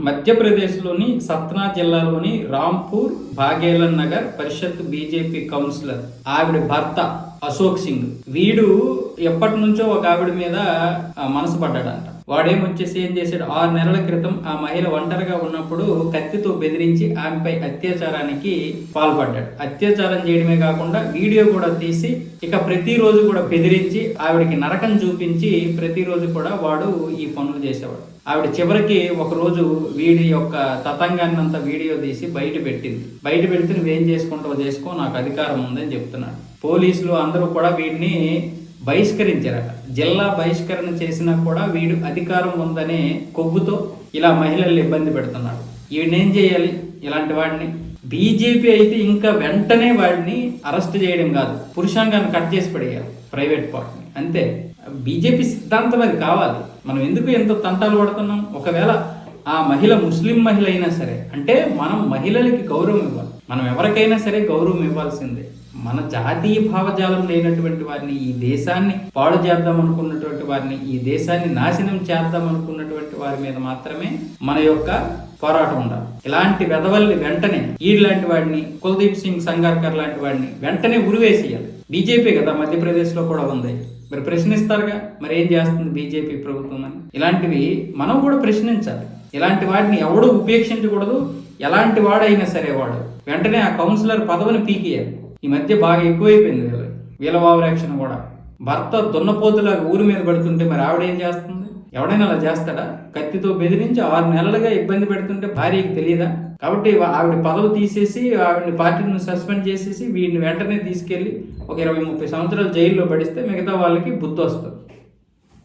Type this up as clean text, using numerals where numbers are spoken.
మధ్యప్రదేశ్లోని సత్నా జిల్లాలోని రాంపూర్ బాఘేలన్ నగర్ పరిషత్ BJP councillor ఆవిడ భర్త అశోక్ సింగ్ వీడు ఎప్పటి నుంచో ఒక ఆవిడ మీద మనసు పడ్డాడంట. వాడేమొచ్చేసి ఏం చేశాడు, 6 నెలల క్రితం ఆ మహిళ ఒంటరిగా ఉన్నప్పుడు కత్తితో బెదిరించి ఆమెపై అత్యాచారానికి పాల్పడ్డాడు. అత్యాచారం చేయడమే కాకుండా వీడియో కూడా తీసి ఇక ప్రతిరోజు కూడా బెదిరించి ఆవిడకి నరకం చూపించి ప్రతిరోజు కూడా వాడు ఈ పనులు చేసేవాడు. ఆవిడ చివరికి ఒకరోజు వీడి యొక్క తతంగాన్ని అంతా వీడియో తీసి బయట పెడితే నువ్వేం చేసుకుంటావో చేసుకో, నాకు అధికారం ఉందని చెప్తున్నాడు. పోలీసులు అందరూ కూడా వీడిని బహిష్కరించారట. జిల్లా బహిష్కరణ చేసినా కూడా వీడు అధికారం ఉందనే కొవ్వుతో ఇలా మహిళల్ని ఇబ్బంది పెడుతున్నాడు. వీడినేం చేయాలి? ఇలాంటి వాడిని బీజేపీ అయితే ఇంకా వెంటనే వాడిని అరెస్ట్ చేయడం కాదు, పురుషాంగాన్ని కట్ చేసి పడేయాలి, ప్రైవేట్ పార్ట్ని. అంతే, బీజేపీ సిద్ధాంతం అది కావాలి. మనం ఎందుకు ఎంత తంటాలు పడుతున్నాం? ఒకవేళ ఆ మహిళ ముస్లిం మహిళ అయినా సరే, అంటే మనం మహిళలకి గౌరవం ఇవ్వాలి. మనం ఎవరికైనా సరే గౌరవం ఇవ్వాల్సిందే. మన జాతీయ భావజాలం లేనటువంటి వారిని, ఈ దేశాన్ని పాడు చేద్దాం అనుకున్నటువంటి వారిని, ఈ దేశాన్ని నాశనం చేద్దాం అనుకున్నటువంటి వారి మీద మాత్రమే మన యొక్క పోరాటం ఉండాలి. ఇలాంటి వెధవల్ని వెంటనే, ఈలాంటి వాడిని, కుల్దీప్ సింగ్ సంగార్కర్ లాంటి వాడిని వెంటనే ఉరివేసేయాలి. బీజేపీ కదా మధ్యప్రదేశ్లో కూడా ఉంది, మరి ప్రశ్నిస్తారుగా, మరి ఏం చేస్తుంది బీజేపీ ప్రభుత్వం అని. ఇలాంటివి మనం కూడా ప్రశ్నించాలి. ఇలాంటి వాడిని ఎవడూ ఉపేక్షించకూడదు. ఎలాంటి వాడైనా సరే వాడు వెంటనే ఆ కౌన్సిలర్ పదవిని పీకేయాలి. ఈ మధ్య బాగా ఎక్కువైపోయింది వీళ్ళ ఓవరాక్షన్ కూడా. భర్త దున్నపోతులాగా ఊరి మీద పడుతుంటే మరి ఆవిడేం చేస్తుంది? ఎవడైనా అలా చేస్తాడా? కత్తితో బెదిరించి 6 నెలలుగా ఇబ్బంది పెడుతుంటే భార్యకి తెలియదా? కాబట్టి ఆవిడ పదవి తీసేసి ఆవిడని పార్టీని సస్పెండ్ చేసేసి వీడిని వెంటనే తీసుకెళ్లి ఒక 20-30 సంవత్సరాలు జైల్లో పడిస్తే మిగతా వాళ్ళకి బుద్ధి వస్తుంది.